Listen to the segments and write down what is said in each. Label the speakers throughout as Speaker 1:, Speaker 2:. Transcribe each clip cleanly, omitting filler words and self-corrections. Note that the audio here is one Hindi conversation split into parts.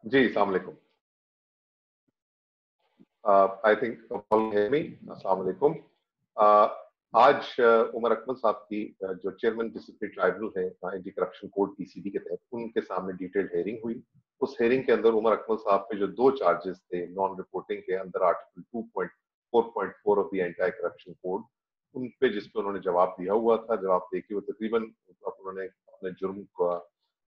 Speaker 1: जी, अस्सलाम वालेकुम। I think all hear me. अस्सलाम वालेकुम। आज उमर अकमल साहब की जो चेयरमैन डिसिप्लिनरी ट्राइब्यूनल है एंटी करप्शन कोड पीसीबी के तहत, उनके सामने डिटेल्ड हेयरिंग हुई। उस हेयरिंग के अंदर उमर अकमल साहब पे जो दो चार्जेस थे नॉन रिपोर्टिंग के अंदर article 2.4.4 of the anti corruption code, उन पे जिस पे उन्होंने जवाब दिया हुआ था, जवाब देके वो तकरीबन उन्होंने अपने जुर्म का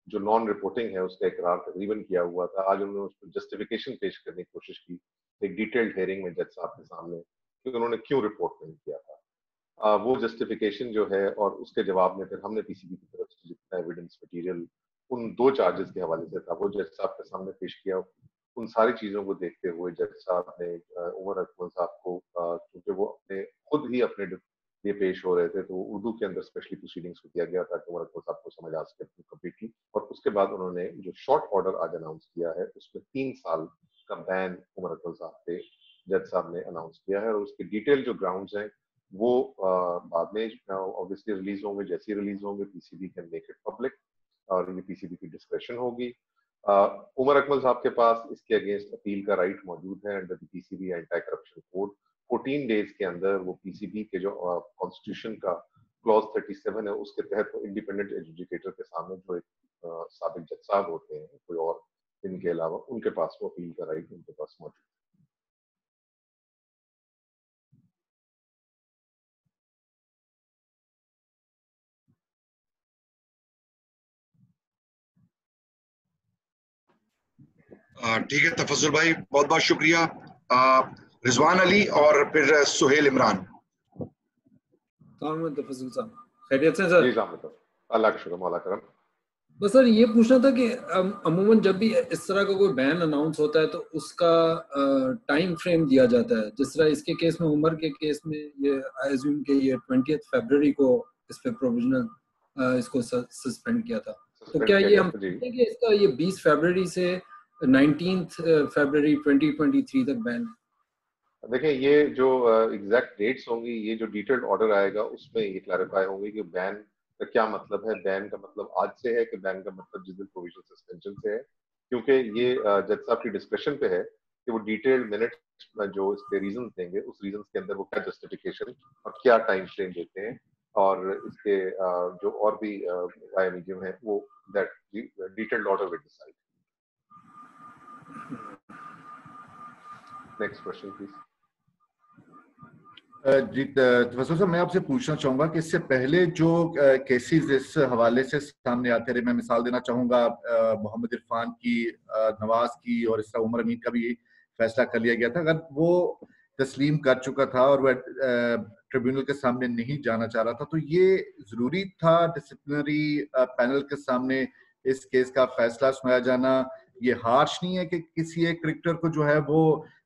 Speaker 1: जो नॉन रिपोर्टिंग है उसका इकरार तकरीबन किया हुआ था। आज उन्होंने उस पर जस्टिफिकेशन पेश करने की कोशिश की एक डिटेल्ड हेयरिंग में जज साहब के सामने कि उन्होंने क्यों रिपोर्ट नहीं किया था। वो जस्टिफिकेशन जो है और उसके जवाब में फिर हमने पीसीबी की तरफ से जितना एविडेंस मटेरियल उन दो चार्जेस के हवाले से था वो जज साहब के सामने पेश किया। उन सारी चीजों को देखते हुए जज साहब ने उमर अकमल साहब को, क्योंकि वो अपने खुद ही अपने लिए पेश हो रहे थे, तो उर्दू के अंदर स्पेशली प्रोसीडिंग्स को किया गया ताकि उमर अकमल साहब को समझ आ सके कम्प्लीटली। और उसके बाद उन्होंने जो शॉर्ट ऑर्डर आज अनाउंस किया है उसमें 3 साल का बैन उमर अकमल साहब पे जज साहब ने अनाउंस किया है। और उसके डिटेल जो ग्राउंड्स हैं वो बाद में ऑब्वियसली रिलीज होंगे। जैसे ही रिलीज होंगे PCB can make it public और ये पीसीबी की डिस्क्रेशन होगी। उमर अकमल साहब के पास इसके अगेंस्ट अपील का राइट मौजूद है under the PCB anti corruption code. 14 days के अंदर वो पीसीबी के जो कॉन्स्टिट्यूशन का क्लॉज 37 है उसके तहत वो इंडिपेंडेंट एजुकेटर के सामने जो एक साबिक जज साहब होते हैं कोई और इनके अलावा, उनके पास वो अपील का राइट उनके पास मौजूद है।
Speaker 2: ठीक है तफज्जुल भाई, बहुत बहुत शुक्रिया। रिजवान अली और फिर सुहेल इमरान।
Speaker 3: तफज्जुल साहब खैरियत से सर?
Speaker 1: जी साहब, अल्लाह का शुक्र, मौला करम।
Speaker 3: बस सर ये पूछना था कि अमूमन जब भी इस तरह का कोई बैन अनाउंस होता है तो उसका टाइम फ्रेम दिया जाता है। जिस तरह इसके केस में, उमर के केस में ये आई अज्यूम कि ये 20 फरवरी को इस पे प्रोविजनल इसको सस्पेंड किया था। तो क्या ये हम कि इसका ये 20 फरवरी से 19 फरवरी 2023 तक बैन है?
Speaker 1: देखिए, ये जो एग्जैक्ट डेट्स होंगी, ये जो डिटेल्ड ऑर्डर आएगा उसमें ये क्लैरिफाई होंगे कि बैन का क्या मतलब है। बैन का मतलब आज से है कि बैन का मतलब जिस दिन प्रोविजनल सस्पेंशन से है, क्योंकि ये जज साहब की डिस्कशन पे है कि वो डिटेल्ड मिनट्स में जो इसके रीजन देंगे उस रीजन के अंदर वो क्या जस्टिफिकेशन और क्या टाइम फ्रेम देते हैं। और इसके जो और भी वाया मीडियम है वो that detailed order will decide. Next question please.
Speaker 4: जी तफस्सुर साहब, मैं आपसे पूछना चाहूंगा कि इससे पहले जो केसेस इस हवाले से सामने आते रहे, मैं मिसाल देना चाहूंगा मोहम्मद इरफान की, नवाज की, और इस तरह उमर अमीन का भी फैसला कर लिया गया था। अगर वो तस्लीम कर चुका था और वह ट्रिब्यूनल के सामने नहीं जाना चाह रहा था, तो ये जरूरी था डिसिप्लिनरी पैनल के सामने इस केस का फैसला सुनाया जाना? ये हार्श नहीं है कि किसी एक क्रिकेटर को जो है वो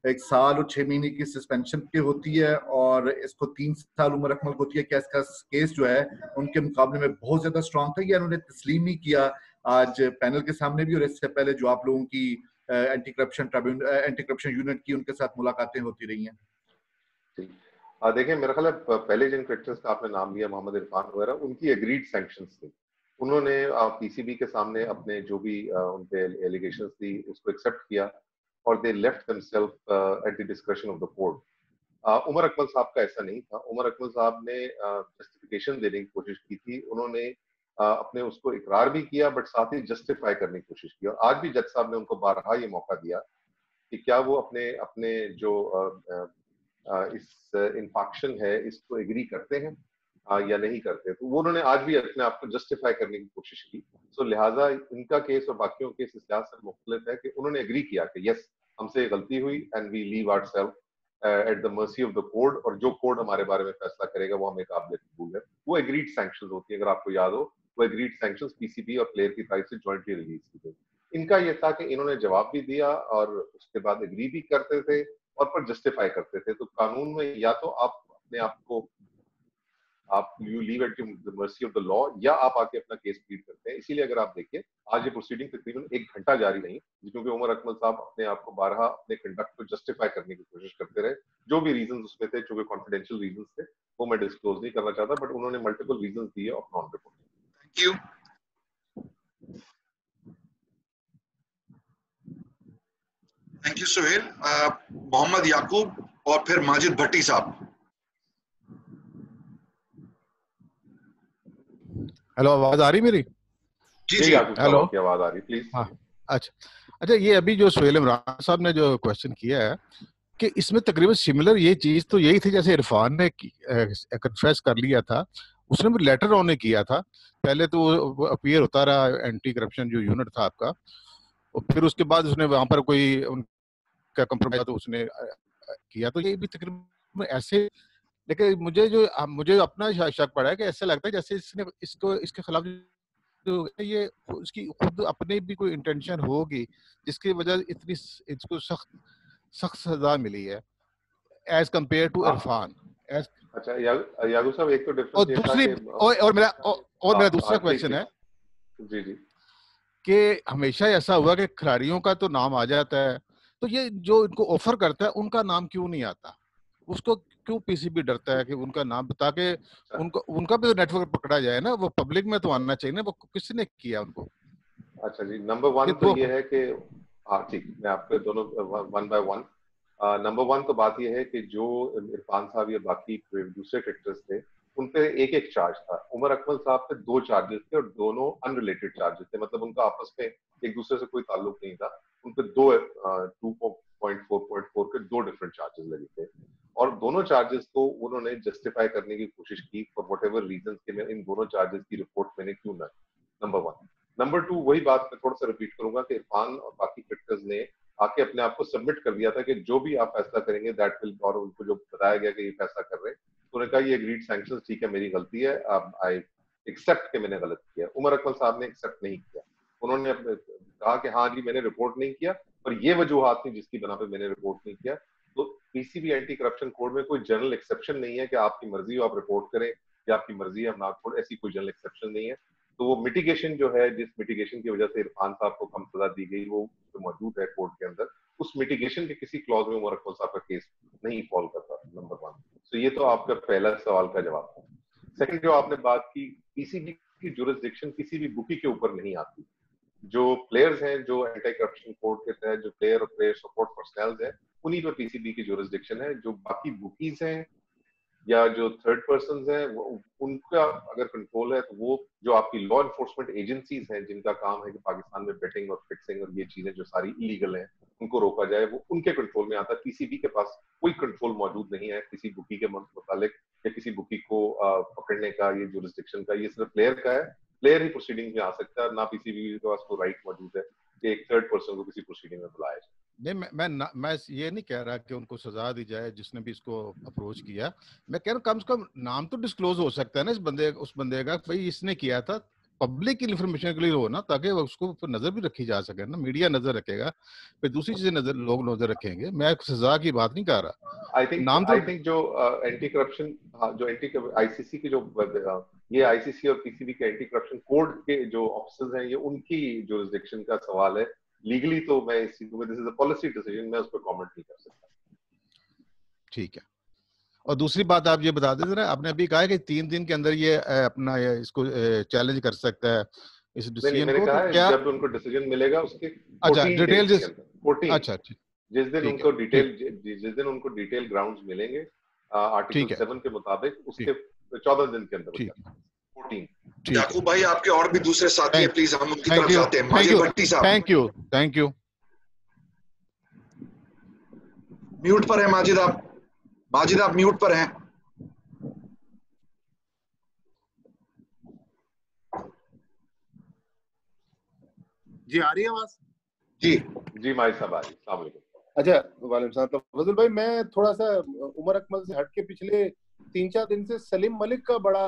Speaker 4: 1 साल और 6 महीने की सस्पेंशन पे होती है और इसको 3 साल उमर अकमल को होती है? क्या इसका केस जो है उनके मुकाबले में बहुत ज्यादा स्ट्रांग था या उन्होंने तस्लीम नहीं किया आज पैनल के सामने भी और इससे पहले जो आप लोगों की एंटी करप्शन यूनिट की उनके साथ मुलाकातें होती रही हैं?
Speaker 1: देखिए, मेरा ख्याल है पहले जिन क्रिकेटर्स का आपने नाम लिया, मोहम्मद इरफान वगैरह, उनकी एग्रीड सैंक्शंस थी। उन्होंने पीसीबी के सामने अपने जो भी उनपे एलिगेशंस थी उसको एक्सेप्ट किया और they left themselves at the discretion of the court. Umar Akmal साहब का ऐसा नहीं था। उमर अकमल साहब ने जस्टिफिकेशन देने की कोशिश की थी। उन्होंने अपने उसको इकरार भी किया बट साथ ही जस्टिफाई करने की कोशिश की। और आज भी जज साहब ने उनको बारहा ये मौका दिया कि क्या वो अपने अपने जो इस इन्फाक्शन है इसको एग्री करते हैं या नहीं करते। तो वो उन्होंने आज भी अपने आप को जस्टिफाई करने की कोशिश की। सो लिहाजा इनका केस और बाकियों के केस इस लिहाज से मुख्तलिफ है कि उन्होंने एग्री किया कि यस, हमसे गलती हुई and we leave ourselves at the mercy of the court, और जो कोर्ट हमारे बारे में फैसला करेगा वो हमें काबिल कबूल है। वो एग्रीड सैंक्शंस होती है, अगर आपको याद हो, वो एग्रीड सैंक्शंस पीसीबी और प्लेयर की तरफ से जॉइंटली रिलीज की गई। इनका ये था कि इन्होंने जवाब भी दिया और उसके बाद एग्री भी करते थे और पर जस्टिफाई करते थे। तो कानून में या तो आप अपने आप को you leave at the mercy of the law, या आप आके अपना केस प्लीड करते हैं। इसीलिए अगर आप देखिए आज ये प्रोसीडिंग तकरीबन 1 घंटा जारी रही, क्योंकि उमर अकमल साहब अपने आप को बारहा अपने कंडक्ट को जस्टिफाई करने की कोशिश करते रहे। जो भी रीजन उसमें थे, चूंकि कॉन्फिडेंशियल रीजन थे, वो मैं डिस्क्लोज नहीं करना चाहता, बट उन्होंने मल्टीपल रीजन दिए of non reporting.
Speaker 2: Thank you. Thank you Suhail. Mohammad Yaqub और फिर माजिद भट्टी साहब।
Speaker 5: हेलो, आवाज आ रही मेरी?
Speaker 2: जी
Speaker 1: जी
Speaker 2: जी
Speaker 1: याकूब साहब,
Speaker 5: हेलो।
Speaker 1: आपकी आवाज आ रही, प्लीज।
Speaker 5: हाँ, अच्छा, ये अभी जो सुहेल इमरान साहब ने जो क्वेश्चन किया है कि इसमें तकरीबन सिमिलर ये चीज तो यही थी जैसे इरफान ने कन्फेस कर लिया था, उसने भी लेटर ऑन ने किया था। पहले तो वो अपीयर होता रहा एंटी करप्शन जो यूनिट था आपका, और फिर उसके बाद उसने वहां पर कोई उनका कंप्रोमाइज तो उसने किया, तो ये भी तकरीबन ऐसे। लेकिन मुझे अपना शक पड़ा है कि ऐसा लगता है जैसे इसने इसके खिलाफ जो ये उसकी खुद अपने भी कोई इंटेंशन होगी जिसकी वजह इतनी इसको सख्त सख्त सजा मिली है एज कंपेयर टू इरफान।
Speaker 1: अच्छा याकूब साहब, एक तो
Speaker 5: और
Speaker 1: डिफरेंस ये था
Speaker 5: दूसरी
Speaker 1: कि
Speaker 5: और मेरा दूसरा क्वेश्चन है
Speaker 1: जी जी
Speaker 5: कि हमेशा ऐसा हुआ कि खिलाड़ियों का तो नाम आ जाता है, तो ये जो इनको ऑफर करता है उनका नाम क्यों नहीं आता? उसको क्यों पीसीबी डरता है कि उनका नाम, ताकि उनका भी नेटवर्क पकड़ा जाए ना, वो पब्लिक में तो आना चाहिए ना, वो किसने किया उनको?
Speaker 1: अच्छा जी, नंबर वन
Speaker 5: ये
Speaker 1: तो
Speaker 5: दो।
Speaker 1: ये है कि हाँ ठीक, मैं आपके दोनों one by one. Number one तो बात ये है कि जो इरफान साहब या बाकी दूसरे क्रिकेटर्स थे, उन पे एक एक चार्ज था। उमर अकमल साहब पे दो चार्जेस थे और दोनों अनरिलेटेड चार्जेस थे, मतलब उनका आपस में एक दूसरे से कोई ताल्लुक नहीं था। उन पे दो 2.4.4 के दो डिफरेंट चार्जेस लगे थे, और दोनों चार्जेस को उन्होंने जस्टिफाई करने की कोशिश की फॉर वट एवर रीजन के मैं इन दोनों चार्जेस की रिपोर्ट मैंने क्यों ना। Number one. नंबर टू, वही बात मैं थोड़ा सा रिपीट करूंगा कि इरफान और बाकी क्रिकेटर्स ने आके अपने आप को सबमिट कर दिया था कि जो भी आप फैसला करेंगे दैट विल, और उनको जो बताया गया कि ये फैसला कर रहे हैं, तो उन्होंने कहा ये एग्रीड सैंक्शंस, ठीक है मेरी गलती है, अब आई एक्सेप्ट के मैंने गलत किया। उमर अकमल साहब ने एक्सेप्ट नहीं किया, उन्होंने कहा कि हाँ जी मैंने रिपोर्ट नहीं किया, पर ये वजूहत थी जिसकी बना पे मैंने रिपोर्ट नहीं किया। तो पीसीबी एंटी करप्शन कोड में कोई जनरल एक्सेप्शन नहीं है कि आपकी मर्जी हो आप रिपोर्ट करें या आपकी मर्जी है आप ना छोड़, ऐसी कोई जनरल एक्सेप्शन नहीं है। तो वो मिटिगेशन जो है, जिस मिटिगेशन की वजह से इरफान साहब को कम सजा दी गई, वो जो मौजूद है कोर्ट के अंदर, उस मिटिगेशन के किसी क्लॉज में उमर अकमल साहब का केस नहीं फॉल करता। Number one. तो ये तो आपका पहला सवाल का जवाब था। सेकंड, जो आपने बात की, पीसीबी की जुरिसडिक्शन किसी भी बुकी के ऊपर नहीं आती। जो प्लेयर्स हैं, जो एंटी करप्शन कोड के तहत जो प्लेयर और प्लेयर सपोर्ट पर्सनल है, उन्हीं पर पीसीबी की जुरिसडिक्शन है। जो बाकी बुकीज हैं या जो थर्ड पर्सन है, उनका अगर कंट्रोल है, तो वो जो आपकी लॉ एनफोर्समेंट एजेंसीज हैं जिनका काम है कि पाकिस्तान में बेटिंग और फिक्सिंग और ये चीजें जो सारी इलीगल हैं उनको रोका जाए, वो उनके कंट्रोल में आता है। पीसीबी के पास कोई कंट्रोल मौजूद नहीं है किसी बुकी के मुतालिक, या किसी बुकी को पकड़ने का, ये जुरिसडिक्शन का, ये सिर्फ प्लेयर का है। प्लेयर ही प्रोसीडिंग में आ सकता है, ना पीसीबी के पास कोई राइट मौजूद है कि एक थर्ड पर्सन को किसी प्रोसीडिंग में बुलाया जाए।
Speaker 5: नहीं, मैं ये नहीं कह रहा कि उनको सजा दी जाए जिसने भी इसको अप्रोच किया। मैं कह रहा हूँ कम से कम नाम तो डिस्क्लोज हो सकता है ना उस बंदे का, भाई इसने किया था, पब्लिक की इंफॉर्मेशन के लिए हो ना, ताकि उसको पर नजर भी रखी जा सके ना, मीडिया नजर रखेगा, फिर दूसरी चीजें लोग नजर रखेंगे। मैं सजा की बात नहीं कर रहा।
Speaker 1: आई
Speaker 5: नाम तो
Speaker 1: थिंक जो एंटी करप्शन, जो एंटी आईसीसी की जो ये आईसीसी और पीसीबी के एंटी करप्शन कोड के जो ऑफिसर्स हैं, ये उनकी जुरिसडिक्शन का सवाल है। लीगली तो मैं इस चीज में, this is a policy decision, मैं उस पर कमेंट नहीं कर सकता।
Speaker 5: ठीक है। और दूसरी बात आप ये बता देते ना, आपने अभी कहा है कि 3 दिन के अंदर ये अपना इसको चैलेंज कर सकता है इस
Speaker 1: नहीं,
Speaker 5: डिसीजन
Speaker 1: मैंने
Speaker 5: को,
Speaker 1: कहा
Speaker 5: तो
Speaker 1: है
Speaker 5: क्या?
Speaker 1: जब उनको डिसीजन मिलेगा उसके
Speaker 5: अच्छा,
Speaker 1: 14
Speaker 5: डिटेल
Speaker 1: डेज के अंदर, 14,
Speaker 5: अच्छा,
Speaker 1: जिस दिन
Speaker 5: ठीक है,
Speaker 1: उनको डिटेल, जिस दिन उनको डिटेल ग्राउंड्स मिलेंगे आर्टिकल
Speaker 5: ठीक है,
Speaker 1: 7 के मुताबिक,
Speaker 5: ठीक,
Speaker 1: उसके 14 दिन के अंदर
Speaker 5: ठीक,
Speaker 1: 14।
Speaker 5: ठीक है।
Speaker 2: याकूब भाई, आपके और भी दूसरे साथी हैं, प्लीज हम उनकी तरफ
Speaker 5: थैंक यू,
Speaker 2: जाते हैं।
Speaker 5: थैंक
Speaker 2: माजिद
Speaker 5: यू,
Speaker 2: भट्टी साहब
Speaker 5: thank you, thank you.
Speaker 2: Mute पर है। माजिद आप म्यूट पर हैं।
Speaker 6: जी आ रही है आवाज?
Speaker 1: जी माई साहब, आज अस्सलाम वालेकुम।
Speaker 6: अच्छा, वालेकुम सलाम। तो फजल भाई, मैं थोड़ा सा उमर अकमल से हट के पिछले 3-4 दिन से सलीम मलिक का बड़ा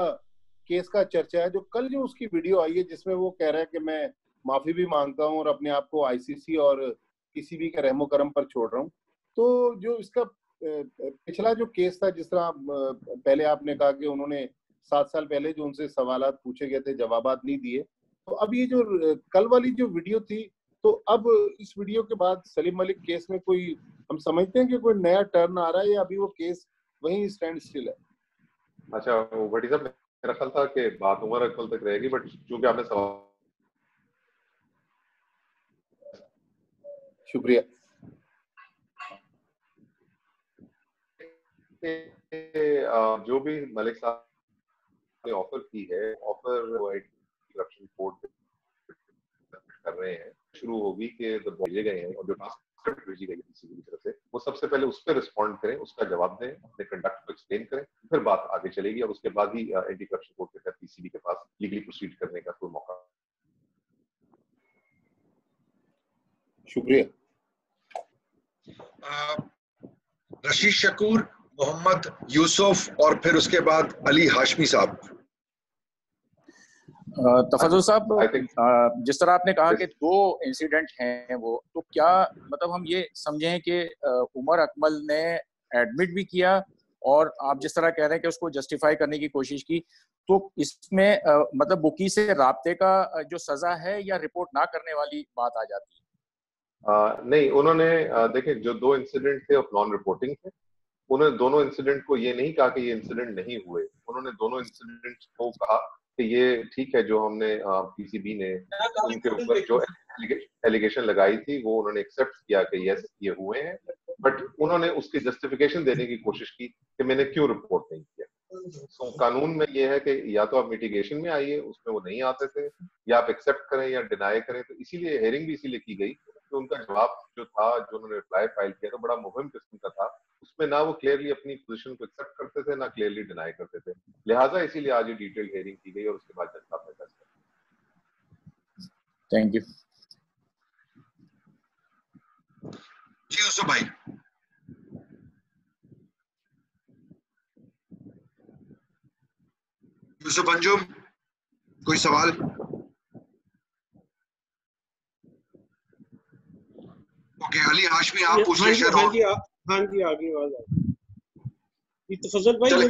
Speaker 6: केस का चर्चा है, जो कल जो उसकी वीडियो आई है जिसमें वो कह रहा है कि मैं माफी भी मांगता हूं और अपने आप को आईसीसी और पीसीबी के रहमो करम पर छोड़ रहा हूं। तो जो इसका पिछला जो केस था, जिस तरह पहले आपने कहा कि उन्होंने 7 साल पहले जो उनसे सवालात पूछे गए थे जवाबात नहीं दिए, तो अब ये जो कल वाली जो वीडियो थी, तो अब इस वीडियो के बाद सलीम मलिक केस में कोई, हम समझते हैं कि कोई नया टर्न आ रहा है, या अभी वो केस वहीं स्टैंड स्टिल है?
Speaker 1: अच्छा भट्टी साहब, मेरा ख्याल था कि बात उमर अकमल तक रहेगी, बट चूंकि आपने सवाल,
Speaker 6: शुक्रिया।
Speaker 1: जो भी मलिक साहब ने ऑफर की है, ऑफर करप्शन कोड कर रहे हैं, शुरू होगी कि भेजे गए हैं और जो ट्रांसक्रिप्ट भेजी गई है पीसीबी की तरफ से, वो सबसे पहले उस पर रिस्पॉन्ड करें, उसका जवाब दें, अपने कंडक्ट को एक्सप्लेन करें, फिर बात आगे चलेगी और उसके बाद ही एंटी करप्शन कोड के तहत पीसीबी के पास लीगली प्रोसीड करने का कोई मौका।
Speaker 6: शुक्रिया।
Speaker 2: रशीद शकूर, मोहम्मद यूसुफ और फिर उसके बाद अली हाशमी साहब।
Speaker 7: तफज्जुल साहब, जिस तरह आपने कहा कि 2 इंसिडेंट हैं वो, तो क्या मतलब हम ये समझें कि उमर अकमल ने एडमिट भी किया और आप जिस तरह कह रहे हैं कि उसको जस्टिफाई करने की कोशिश की, तो इसमें मतलब बुकी से राब्ते का जो सजा है या रिपोर्ट ना करने वाली बात आ जाती है?
Speaker 1: नहीं, उन्होंने देखिए जो 2 इंसिडेंट थे ऑफ नॉन रिपोर्टिंग थे, उन्होंने दोनों इंसिडेंट को ये नहीं कहा कि ये इंसिडेंट नहीं हुए, उन्होंने दोनों इंसिडेंट को कहा कि ये ठीक है, जो हमने पीसीबी ने उनके ऊपर जो एलिगेशन लगाई थी वो उन्होंने एक्सेप्ट किया कि यस ये हुए हैं, बट उन्होंने उसकी जस्टिफिकेशन देने की कोशिश की कि मैंने क्यों रिपोर्ट नहीं किया। So, कानून में ये है कि या तो आप मिटिगेशन में आइए, उसमें वो नहीं आते थे, या आप एक्सेप्ट करें या डिनाई करें। तो इसीलिए हेयरिंग भी इसीलिए की गई कि उनका जवाब जो था, जो उन्होंने रिप्लाई फाइल किया तो बड़ा मुहिम किस्म का था, उसमें ना वो क्लियरली अपनी पोजीशन को एक्सेप्ट करते थे ना क्लियरली डिनाई करते थे, लिहाजा इसीलिए आज ये डिटेल हेयरिंग की गई और उसके बाद जनता ने फैसला।
Speaker 7: थैंक यू
Speaker 2: जी यूसुफ भाई। यूसुफ अंजुम, कोई सवाल? ओके, अली हाशमी आप पूछ ले।
Speaker 8: हाँ जी आगे आवाज आई। तफज्जुल भाई ये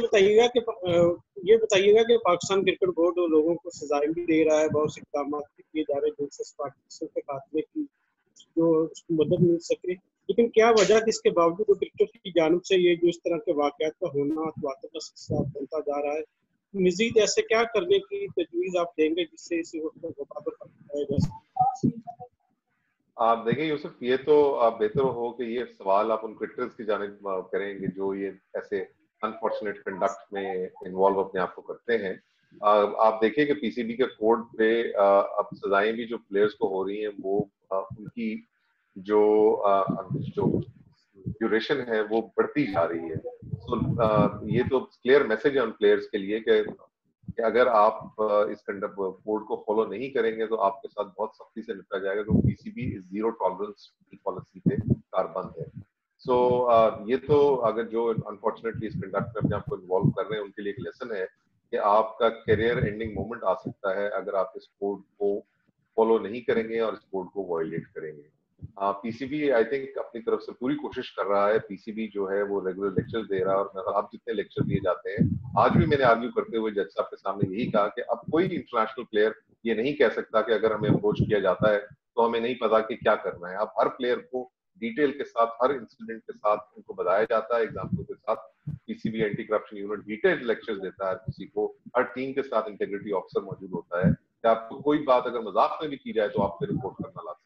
Speaker 8: बताइएगा कि पाकिस्तान क्रिकेट बोर्ड लोगों को सजाएं भी दे रहा है, बहुत से इक़दाम किए जा रहे हैं दिलचस्प पार्टियों के खात्मे की जो उसको मदद मिल सके, लेकिन क्या वजह कि इसके बावजूद क्रिकेट की जानिब से ये जो इस तरह के वाक़यात का होना अतवार का सिलसिला बनता जा रहा है, मज़ीद ऐसे क्या करने की तजवीज़ आप देंगे जिससे इसे बराबर जा सके?
Speaker 1: आप देखिए यूसुफ, ये तो आप बेहतर हो कि ये सवाल आप उन क्रिकेटर्स की जानिब करेंगे जो ये ऐसे अनफॉर्चुनेट कंडक्ट में इन्वॉल्व अपने आप को करते हैं। आप देखिए कि पीसीबी के कोड पे अब सजाएं भी जो प्लेयर्स को हो रही हैं वो उनकी जो ड्यूरेशन है वो बढ़ती जा रही है। तो ये तो क्लियर मैसेज है उन प्लेयर्स के लिए कि अगर आप इस कंडक्ट कोड को फॉलो नहीं करेंगे तो आपके साथ बहुत सख्ती से निपटा जाएगा, क्योंकि पीसीबी जीरो टॉलरेंस पॉलिसी पे कारबंद है। सो ये तो अगर जो अनफॉर्चुनेटली इस कंडक्ट में अपने आप को इन्वॉल्व कर रहे हैं उनके लिए एक लेसन है कि आपका करियर एंडिंग मोमेंट आ सकता है अगर आप इस कोड को फॉलो नहीं करेंगे और इस कोड को वायलेट करेंगे। पीसीबी आई थिंक अपनी तरफ से पूरी कोशिश कर रहा है। पीसीबी जो है वो रेगुलर लेक्चर दे रहा है और आप जितने लेक्चर दिए जाते हैं, आज भी मैंने आर्ग्यू करते हुए जज साहब के सामने यही कहा कि अब कोई इंटरनेशनल प्लेयर ये नहीं कह सकता कि अगर हमें अप्रोच किया जाता है तो हमें नहीं पता कि क्या करना है। अब हर प्लेयर को डिटेल के साथ, हर इंसिडेंट के साथ उनको बताया जाता है, एग्जाम्पल के साथ। PCB anti corruption unit detailed lectures देता है किसी को, हर टीम के साथ इंटीग्रिटी ऑफिसर मौजूद होता है कि आपको कोई बात अगर मजाक में भी की जाए तो आप फिर रिपोर्ट करना लाजमी।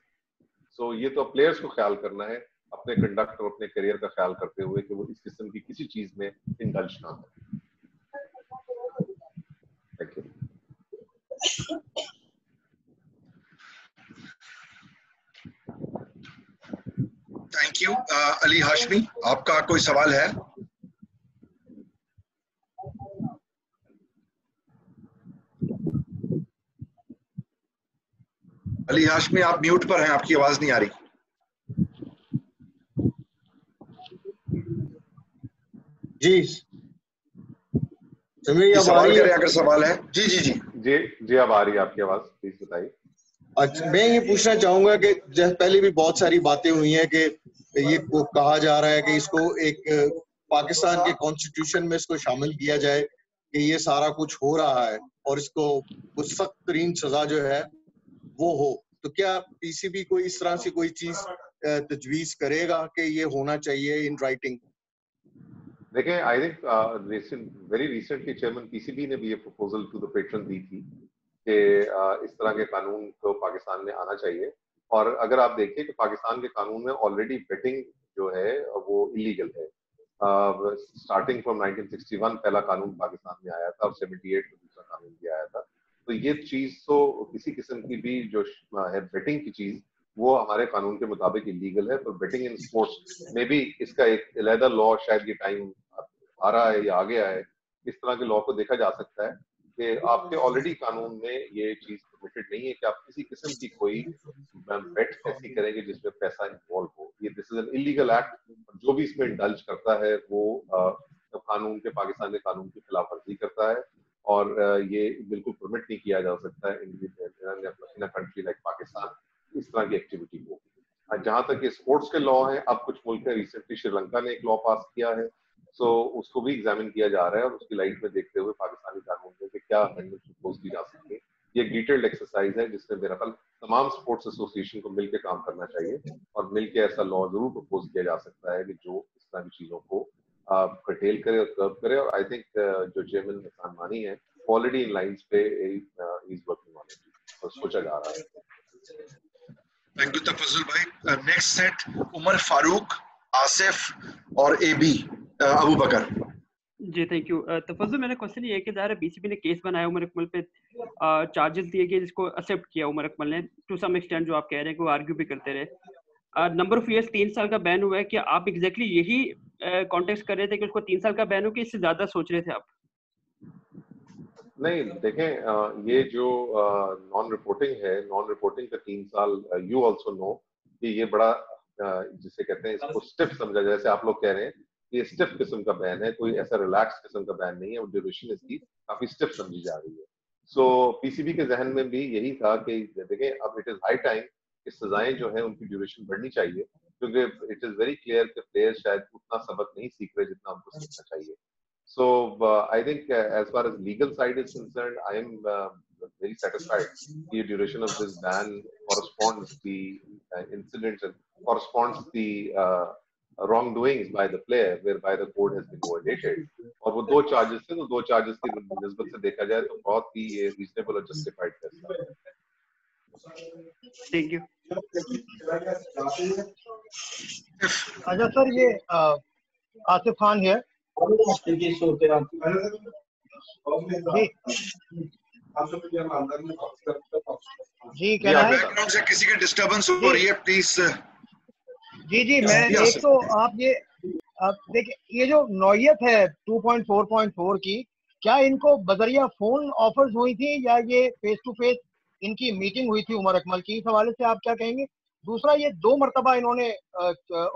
Speaker 1: सो ये तो प्लेयर्स को ख्याल करना है अपने कंडक्ट और अपने करियर का ख्याल करते हुए कि वो इस किस्म की किसी चीज में इंडल्ज ना हो। Thank you.
Speaker 2: Thank you. Ali Hashmi, आपका कोई सवाल है? अली हाशमी, आप म्यूट पर हैं, आपकी आवाज नहीं आ रही।
Speaker 9: जी
Speaker 2: सवाल करें अगर सवाल है। जी जी जी
Speaker 1: जी जी, अब आ रही है आपकी आवाज, प्लीज बताइए।
Speaker 9: अच्छा, मैं ये पूछना चाहूंगा कि पहले भी बहुत सारी बातें हुई हैं कि ये कहा जा रहा है कि इसको एक पाकिस्तान के कॉन्स्टिट्यूशन में इसको शामिल किया जाए कि ये सारा कुछ हो रहा है और इसको कुछ सख्त तरीन सजा जो है वो हो, तो क्या पीसीबी कोई इस तरह से कोई चीज तजवीज करेगा कि ये होना चाहिए इन राइटिंग?
Speaker 1: देखें, I think very recently chairman PCB ने भी ये प्रपोजल टू द पेट्रन दी थी कि इस तरह के कानून को पाकिस्तान में आना चाहिए। और अगर आप देखिए कि पाकिस्तान के कानून में ऑलरेडी बेटिंग जो है वो इलीगल है। स्टार्टिंग फ्रॉम 1961 पहला कानून पाकिस्तान में आया था और 78 में दूसरा कानून भी आया था। तो ये चीज तो किसी किस्म की भी जो है बेटिंग की चीज वो हमारे कानून के मुताबिक इलीगल है। तो बेटिंग इन स्पोर्ट्स में भी इसका एक अलहदा लॉ शायद ये टाइम आ रहा है या आगे आए, इस तरह के लॉ को देखा जा सकता है कि आपके ऑलरेडी कानून में ये चीज परमिटेड नहीं है कि आप किसी किस्म की कोई बेट ऐसी करेंगे जिसमें पैसा इन्वॉल्व हो। ये this is an illegal act. जो भी इसमें इंडल्ज करता है वो कानून के, पाकिस्तान के कानून की खिलाफ वर्जी करता है और ये बिल्कुल परमिट नहीं किया जा सकता है इन कंट्री लाइक पाकिस्तान इस तरह की एक्टिविटी को। जहां तक स्पोर्ट्स के लॉ हैं, अब कुछ मुल्क है, रिसेंटली श्रीलंका ने एक लॉ पास किया है, सो उसको भी एग्जामिन किया जा रहा है और उसकी लाइट में देखते हुए पाकिस्तानी कानून में क्या अमेंडमेंट प्रपोज की जा सकती है। ये एक डिटेल्ड एक्सरसाइज है जिसमें मेरा ख्याल तमाम स्पोर्ट्स एसोसिएशन को मिलकर काम करना चाहिए और मिलकर ऐसा लॉ जरूर प्रपोज किया जा सकता है कि जो इस तरह की चीजों को कर्टेल करे और कर्व करे। और आई थिंक जो चेयरमैन एहसान मानी है ऑलरेडी इन लाइंस पे इज वर्किंग ऑन इट और सोचा जा रहा है।
Speaker 2: थैंक यू तफज्जुल भाई। नेक्स्ट सेट उमर फारूक, आसिफ और एबी अबू बकर।
Speaker 10: जी थैंक यू। तफज्जुल मेरा क्वेश्चन ये है कि ज़ाहिर है बीसीबी ने केस बनाया उमर अकमल पे, चार्जेस दिए गए जिसको एक्सेप्ट किया उमर अकमल ने टू सम एक्सटेंट, जो आप कह रहे हैं कि वो आर्ग्यू भी करते रहे। नंबर ऑफ ईयर्स 3 साल का बैन हुआ है, कि आप एग्जैक्टली यही कॉन्टेक्स्ट कर रहे थे कि उसको 3 साल का बैन हो कि इससे ज्यादा सोच रहे थे आप?
Speaker 1: नहीं देखें, ये जो नॉन रिपोर्टिंग है, नॉन रिपोर्टिंग का 3 साल, यू आल्सो नो कि ये बड़ा जिसे कहते हैं इसको स्टिफ समझा जाए। जैसे आप लोग कह रहे हैं ये स्टिफ किस्म का बैन है, कोई ऐसा रिलैक्स किस्म का बैन नहीं है और ड्यूरेशन इसकी काफी स्टिफ समझी जा रही है। सो पीसीबी के जहन में भी यही था कि देखें अब इट इज हाई टाइम कि सजाएं जो है उनकी ड्यूरेशन बढ़नी चाहिए, क्योंकि इट इज वेरी क्लियर कि प्लेयर्स शायद उतना सबक नहीं सीख रहे जितना उनको सीखना चाहिए। So I think as far as legal side is concerned, I am very satisfied. The duration of this ban corresponds the incidents and corresponds the wrongdoings by the player, whereby the code has been violated. और वो 2 charges थे, तो 2 charges की निस्बत से देखा जाए तो बहुत ही reasonable और justified फैसला है।
Speaker 10: Thank you.
Speaker 11: अच्छा सर, ये आसिफ खान है जी, क्या है?
Speaker 2: बैकग्राउंड से किसी की डिस्टरबेंस हो रही है, प्लीज।
Speaker 11: जी मैं एक तो आप देखिए, ये जो नौयत है 2.4.4 की, क्या इनको बजरिया फोन ऑफर्स हुई थी या ये फेस टू फेस इनकी मीटिंग हुई थी उमर अकमल की? इस हवाले से आप क्या कहेंगे? दूसरा, ये 2 मरतबा इन्होंने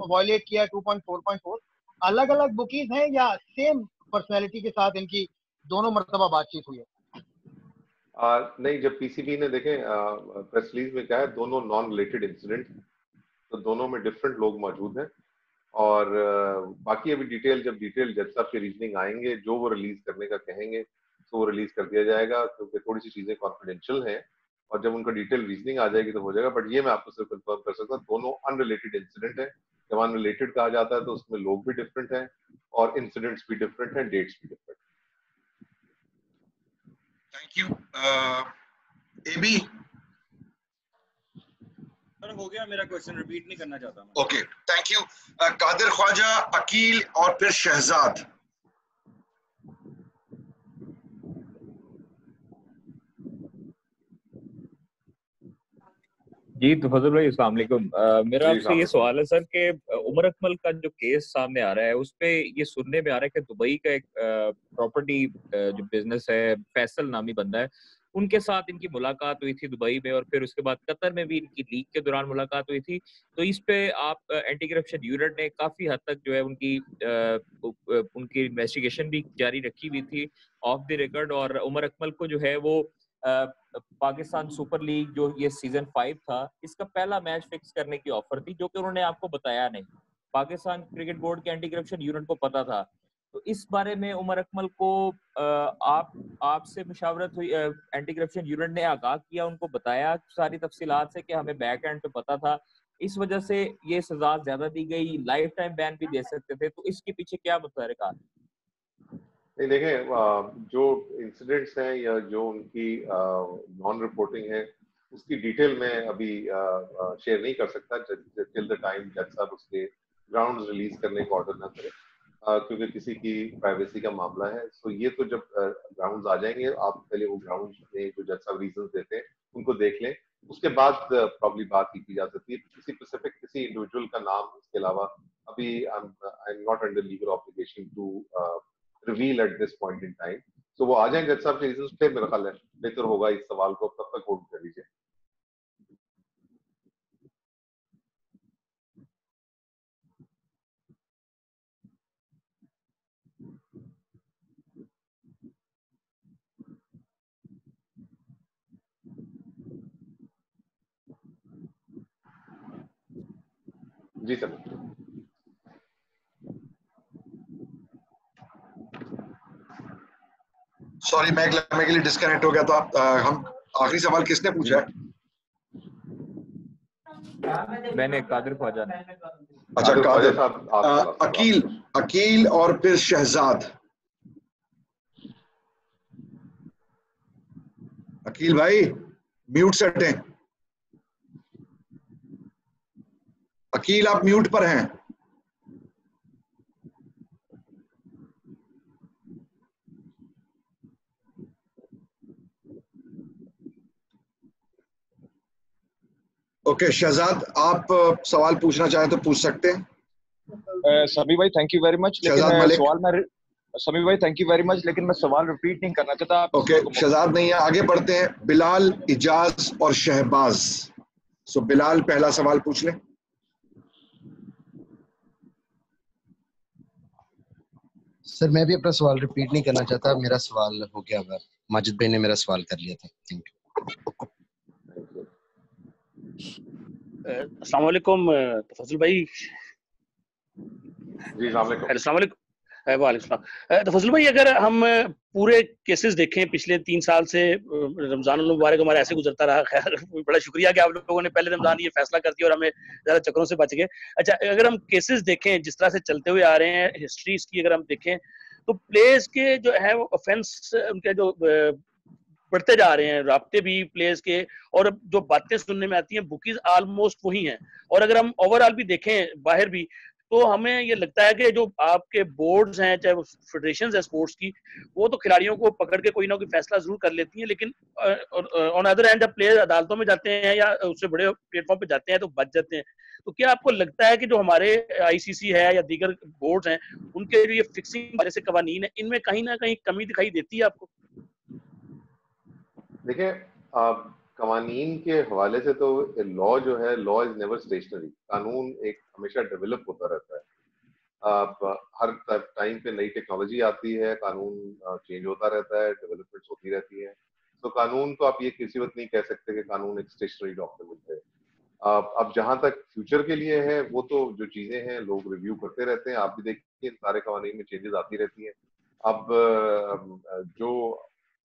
Speaker 11: वायलेट किया 2.4.4, अलग अलग बुकीज हैं या सेम पर्सनैलिटी के साथ इनकी दोनों मरतबा बातचीत हुई है?
Speaker 1: नहीं, जब पीसीबी ने देखें प्रेस रिलीज में क्या है, दोनों नॉन रिलेटेड इंसिडेंट, तो दोनों में डिफरेंट लोग मौजूद हैं और बाकी अभी जब डिटेल जज साहब के रीजनिंग आएंगे, जो वो रिलीज करने का कहेंगे तो वो रिलीज कर दिया जाएगा, क्योंकि थोड़ी सी चीजें कॉन्फिडेंशियल हैं और जब उनका डिटेल रीजनिंग आ जाएगी तो हो जाएगा। बट ये मैं आपको सिर्फ कंफर्म कर सकता हूँ, दोनों अनरिलेटेड इंसिडेंट है। जब अनरिलेटेड कहा जाता है तो उसमें लोग भी डिफरेंट हैं और इंसिडेंट्स भी डिफरेंट हैं, डेट्स भी different.
Speaker 2: Thank you. AB
Speaker 12: sir, हो गया मेरा क्वेश्चन, रिपीट नहीं करना चाहता मैं।
Speaker 2: Okay, thank you. Qadir Khawaja, Aqeel और फिर शहजाद।
Speaker 7: जी तो फजल भाई, अस्सलाम वालेकुम। मेरा आपसे ये सवाल है सर कि उमर अकमल का जो केस सामने आ रहा है उस पे ये सुनने में आ रहा है कि दुबई का एक प्रॉपर्टी जो बिजनेस है, फैसल नामी बंदा है, उनके साथ इनकी मुलाकात हुई थी दुबई में और फिर उसके बाद कतर में भी इनकी लीग के दौरान मुलाकात हुई थी। तो इस पे आप एंटी करप्शन यूनिट ने काफी हद तक जो है उनकी इन्वेस्टिगेशन भी जारी रखी हुई थी ऑफ द रिकॉर्ड, और उमर अकमल को जो है वो पाकिस्तान सुपर लीग जो ये सीजन 5 था इसका पहला मैच फिक्स करने की ऑफर थी, जो कि उन्होंने आपको बताया नहीं। पाकिस्तान क्रिकेट बोर्ड के एंटी करप्शन यूनिट को पता था। तो इस बारे में उमर अकमल को आपसे मुशावरत हुई, एंटी करप्शन यूनिट ने आगाह किया, उनको बताया सारी तफसीलात से कि हमें बैक एंड पे पता था, इस वजह से ये सजा ज्यादा दी गई, लाइफ टाइम बैन भी दे सकते थे, तो इसके पीछे क्या मुतहरिकात?
Speaker 1: नहीं देखें, जो इंसिडेंट्स हैं या जो उनकी नॉन रिपोर्टिंग है उसकी डिटेल में अभी शेयर नहीं कर सकता टिल द टाइम जज साहब उसके ग्राउंड्स रिलीज करने का ऑर्डर ना करे। क्योंकि किसी की प्राइवेसी का मामला है। सो ये तो जब ग्राउंड्स आ जाएंगे, आप पहले वो ग्राउंड्स में जो जज साहब रीजंस देते हैं उनको देख लें, उसके बाद प्रॉब्ली बात की जा सकती है। किसी स्पेसिफिक किसी इंडिविजुअल का नाम इसके अलावा अभी I am not under legal obligation to reveal at this point in time. So वो आ जाएंगे जज साहब के रीजंस, फिर मेरा ख्याल है बेहतर होगा इस सवाल को तब तक होल्ड कर लीजिए। जी सर।
Speaker 2: सॉरी, मैं एक लम्हे के लिए डिस्कनेक्ट हो गया था। हम आखिरी सवाल किसने पूछा है?
Speaker 13: मैंने कादिर ख्वाजा ने।
Speaker 2: अच्छा, कादिर। अकील, अकील और फिर शहजाद। अकील भाई म्यूट से हटें। अकील आप म्यूट पर हैं। ओके शहजाद, आप सवाल पूछना चाहें तो पूछ सकते हैं।
Speaker 13: समी भाई थैंक यू वेरी मच, समी भाई थैंक यू वेरी मच, लेकिन मैं सवाल रिपीट नहीं करना चाहता।
Speaker 2: ओके शहजाद नहीं है, आगे बढ़ते हैं। बिलाल, इजाज और शहबाज। सो बिलाल पहला सवाल पूछ ले।
Speaker 14: सर मैं भी अपना सवाल रिपीट नहीं करना चाहता, मेरा सवाल हो गया हुआ। माजिद भाई ने मेरा सवाल कर लिया था। Thank you.
Speaker 15: अस्सलाम वालेकुम तफज्जुल भाई।
Speaker 1: जी अस्सलाम वालेकुम।
Speaker 15: वालेकुम। तफज्जुल भाई, अगर हम पूरे केसेस देखें पिछले 3 साल से, रमजान मुबारक हमारा ऐसे गुजरता रहा। खैर बड़ा शुक्रिया कि आप लोगों ने पहले रमजान ये फैसला कर दिया और हमें ज़्यादा चक्करों से बच गए। अच्छा, अगर हम केसेस देखें जिस तरह से चलते हुए आ रहे हैं, हिस्ट्रीज की अगर हम देखें तो प्लेयर्स के जो है वो ऑफेंस उनके जो बढ़ते जा रहे हैं, राब्ते भी प्लेयर्स के, और जो बातें सुनने में आती हैं बुकीज ऑलमोस्ट वही हैं। और अगर हम ओवरऑल भी देखें बाहर भी, तो हमें ये लगता है कि जो आपके बोर्ड्स हैं, चाहे वो फेडरेशंस है स्पोर्ट्स की, वो तो खिलाड़ियों को पकड़ के कोई ना कोई फैसला जरूर कर लेती हैं, लेकिन ऑन अदर हैंड जब प्लेयर अदालतों में जाते हैं या उससे बड़े प्लेटफॉर्म पे जाते हैं तो बच जाते हैं। तो क्या आपको लगता है कि जो हमारे आईसीसी है या दीगर बोर्ड्स हैं, उनके जो ये फिक्सिंग वाले से कवानीन है, इनमें कहीं ना कहीं कमी दिखाई देती है आपको?
Speaker 1: देखिए, कवानीन के हवाले से तो लॉ जो है, लॉ इज नेवर स्टेशनरी। कानून एक हमेशा डेवलप होता रहता है। हर टाइम पे नई टेक्नोलॉजी आती है, कानून चेंज होता रहता है, डेवलपमेंट्स होती रहती है। तो कानून तो आप ये किसी वक्त नहीं कह सकते कि कानून एक स्टेशनरी डॉक्यूमेंट है। अब जहां तक फ्यूचर के लिए है, वो तो जो चीजें हैं लोग रिव्यू करते रहते हैं। आप भी देखिए सारे कवानीन में चेंजेस आती रहती हैं। अब जो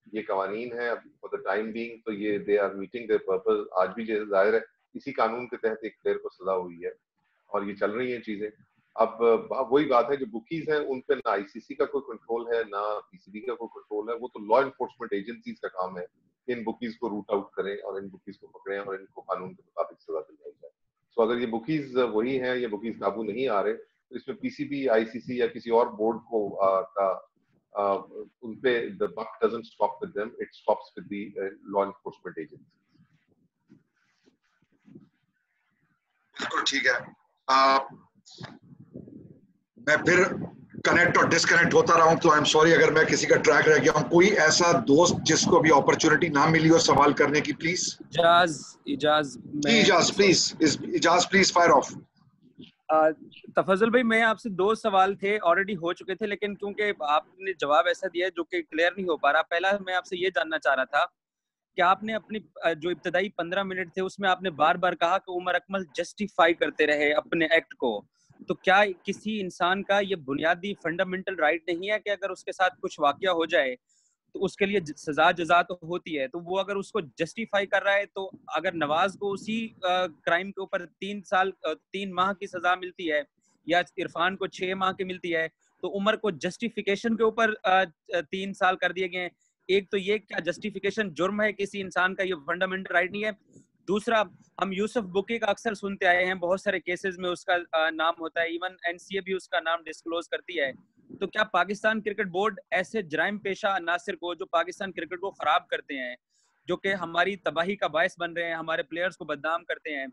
Speaker 1: ये कवानीन है फॉर द टाइम बीइंग, तो ये they are meeting their purpose. आज भी जाहिर है इसी कानून के तहत एक प्लेयर को सजा हुई है और ये चल रही हैं चीजें। अब वही बात है, जो बुकीज हैं उन पे ना आईसीसी का कोई कंट्रोल है ना पीसीबी का कोई कंट्रोल है। वो तो लॉ एनफोर्समेंट एजेंसीज का काम है कि इन बुकीज को रूट आउट करें और इन बुकीज को पकड़ें और इनको कानून के मुताबिक सजा दिलाई जाए। तो अगर ये बुकीज वही हैं, ये बुकीज काबू नहीं आ रहे, तो इसमें पीसीबी, आईसीसी या किसी और बोर्ड को उन पे the buck doesn't stop with them, it stops with the law enforcement agencies.
Speaker 2: बिल्कुल ठीक है। मैं फिर कनेक्ट और डिस्कनेक्ट होता रहा हूं, तो आई एम सॉरी अगर मैं किसी का ट्रैक रह गया हूं। कोई ऐसा दोस्त जिसको भी अपॉर्चुनिटी ना मिली हो सवाल करने की, please. Ijaz please fire off.
Speaker 13: Tafazzul भाई, मैं आपसे 2 सवाल थे, ऑलरेडी हो चुके थे, लेकिन क्योंकि आपने जवाब ऐसा दिया जो कि क्लियर नहीं हो पा रहा। पहला मैं आपसे ये जानना चाह रहा था कि आपने अपनी जो इब्तदाई 15 मिनट थे उसमें आपने बार बार कहा कि उमर अकमल जस्टिफाई करते रहे अपने एक्ट को। तो क्या किसी इंसान का ये बुनियादी फंडामेंटल राइट नहीं है कि अगर उसके साथ कुछ वाकया हो जाए तो उसके लिए सजा जजा तो होती है, तो वो अगर उसको जस्टिफाई कर रहा है, तो अगर नवाज को उसी क्राइम के ऊपर 3 माह की सजा मिलती है या इरफान को 6 माह की मिलती है, तो उमर को जस्टिफिकेशन के ऊपर 3 साल कर दिए गए हैं। एक तो ये क्या जस्टिफिकेशन जुर्म है किसी इंसान का, ये फंडामेंटल राइट नहीं है? दूसरा, हम यूसुफ बुकी का अक्सर सुनते आए हैं, बहुत सारे केसेस में उसका नाम होता है, इवन एनसीए भी उसका नाम डिस्क्लोज करती है। तो क्या पाकिस्तान क्रिकेट बोर्ड ऐसे जराइम पेशा अनासिर को जो पाकिस्तान क्रिकेट को खराब करते हैं, जो कि हमारी तबाही का बायस बन रहे हैं, हमारे प्लेयर्स को बदनाम करते हैं,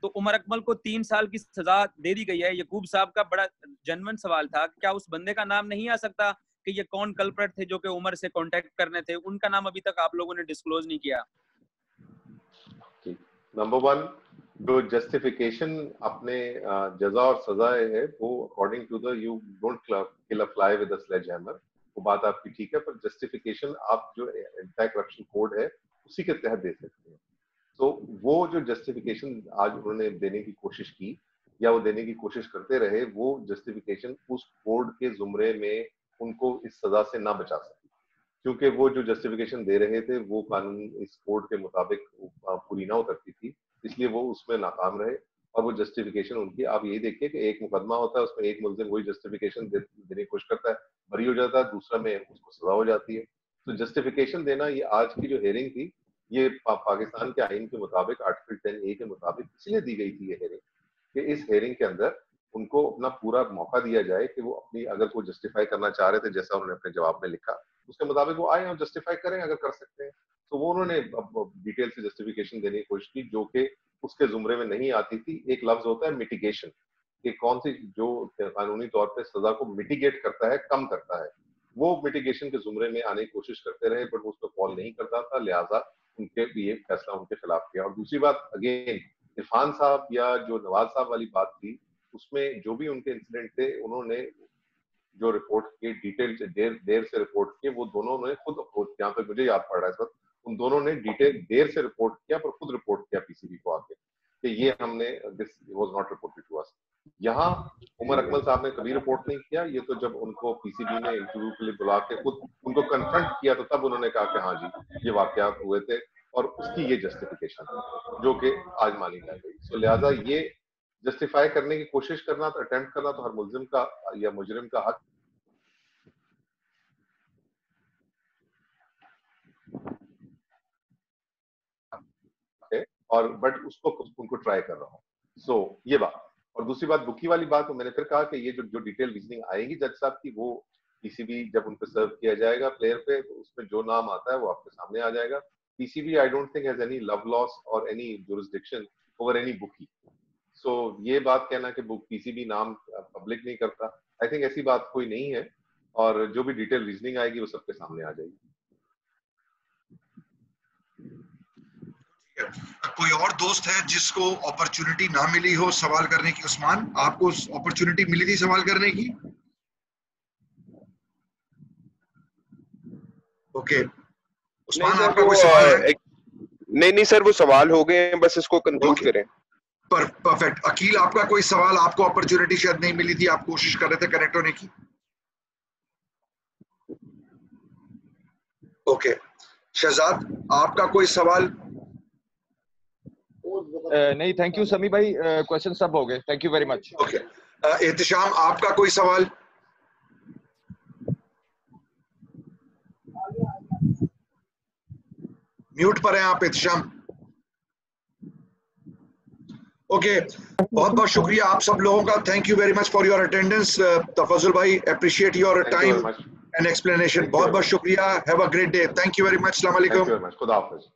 Speaker 13: तो उमर अकमल को 3 साल की सजा दे दी गई है। यकूब साहब का बड़ा जनवन सवाल था, क्या उस बंदे का नाम नहीं आ सकता कि ये कौन कल्प्रेट थे जो कि उमर से कांटेक्ट करने थे? उनका नाम अभी तक आप लोगों ने डिस्क्लोज नहीं किया।
Speaker 1: नंबर 1, जो जस्टिफिकेशन अपने जजा और सजाए है वो according to the you don't kill a fly with a sledge hammer, वो बात आपकी ठीक है, पर जस्टिफिकेशन आप जो एंटी करप्शन कोड है उसी के तहत दे सकते हैं। तो वो जो जस्टिफिकेशन आज उन्होंने देने की कोशिश की या वो देने की कोशिश करते रहे, वो जस्टिफिकेशन उस कोड के जुमरे में उनको इस सजा से ना बचा सकी, क्योंकि वो जो जस्टिफिकेशन दे रहे थे वो कानून इस कोड के मुताबिक पूरी ना उतरती थी, इसलिए वो उसमें नाकाम रहे। और वो जस्टिफिकेशन उनकी, आप यही देखिए कि एक मुकदमा होता है, उसमें एक मुलजिम वही जस्टिफिकेशन देने की कोशिश करता है, बरी हो जाता है, दूसरा में उसको सजा हो जाती है। तो जस्टिफिकेशन देना, ये आज की जो हेयरिंग थी, ये पाकिस्तान के आइन के मुताबिक आर्टिकल 10A के मुताबिक इसलिए दी गई थी ये हेयरिंग, कि इस हेयरिंग के अंदर उनको अपना पूरा मौका दिया जाए कि वो अपनी, अगर कोई जस्टिफाई करना चाह रहे थे, जैसा उन्होंने अपने जवाब में लिखा, उसके मुताबिक वो आए और जस्टिफाई करें अगर कर सकते हैं। तो वो उन्होंने डिटेल से जस्टिफिकेशन देने की कोशिश की, जो कि उसके जुमरे में नहीं आती थी। एक लफ्ज होता है मिटिगेशन, कि कौन सी जो कानूनी तौर पे सजा को मिटिगेट करता है, कम करता है, वो मिटिगेशन के जुमरे में आने की कोशिश करते रहे, बट वो उस पर फॉल नहीं करता था, लिहाजा उनके ये फैसला उनके खिलाफ किया। और दूसरी बात, अगेन इरफान साहब या जो नवाज साहब वाली बात थी, उसमें जो भी उनके इंसिडेंट थे, उन्होंने जो रिपोर्ट किए, डिटेल देर से रिपोर्ट किए, वो दोनों ने खुद अप्रोच, जहाँ पे मुझे याद पड़ रहा है इस वक्त, उन दोनों ने डिटेल देर से रिपोर्ट किया, पर खुद रिपोर्ट किया पीसीबी को आके कि ये हमने, this was not reported to us. यहाँ उमर अकमल साहब ने कभी रिपोर्ट नहीं किया, ये तो जब उनको पीसीबी ने इंटरव्यू के लिए बुला के खुद उनको कन्फ्रंट किया, तो तब उन्होंने कहा कि हाँ जी ये वाकयात हुए थे, और उसकी ये जस्टिफिकेशन जो कि आज मानी जा गई। सो लिहाजा ये जस्टिफाई करने की कोशिश करना, तो अटेम्प्ट करना तो हर मुल्जिम का या मुजरिम का हक है, और बट उसको उनको ट्राई कर रहा हूँ। सो ये बात। और दूसरी बात, बुकी वाली बात, तो मैंने फिर कहा कि ये जो डिटेल रीजनिंग आएगी जज साहब की, वो पीसीबी जब उन पे सर्व किया जाएगा प्लेयर पे, तो उसमें जो नाम आता है वो आपके सामने आ जाएगा। PCB I don't think has any love loss और any jurisdiction over any bookie. So ये बात कहना कि बुक पीसीबी नाम पब्लिक नहीं करता, आई थिंक ऐसी बात कोई नहीं है, और जो भी डिटेल रीजनिंग आएगी वो सबके सामने आ जाएगी।
Speaker 2: कोई और दोस्त है जिसको अपॉर्चुनिटी ना मिली हो सवाल करने की? उस्मान, आपको अपॉर्चुनिटी मिली थी सवाल करने की? ओके, उस्मान आपका कोई सवाल है?
Speaker 16: नहीं सर, वो सवाल हो गए हैं, बस इसको कंक्लूड करें।
Speaker 2: परफेक्ट। अकील, आपका कोई सवाल? आपको अपॉर्चुनिटी शायद नहीं मिली थी, आप कोशिश कर रहे थे कनेक्ट होने की। ओके, शहजाद आपका कोई सवाल?
Speaker 16: नहीं, थैंक यू समी भाई, क्वेश्चन सब हो गए, thank you very much.
Speaker 2: Okay, Ehtisham आपका कोई सवाल? म्यूट पर हैं आप एहतिशाम। ओके, बहुत बहुत शुक्रिया आप सब लोगों का, thank you very much for your attendance. Tafazzul भाई, appreciate your time and explanation, बहुत बहुत शुक्रिया। Have a great day, thank you very much, अस्सलाम वालेकुम।
Speaker 1: खुदा हाफिज।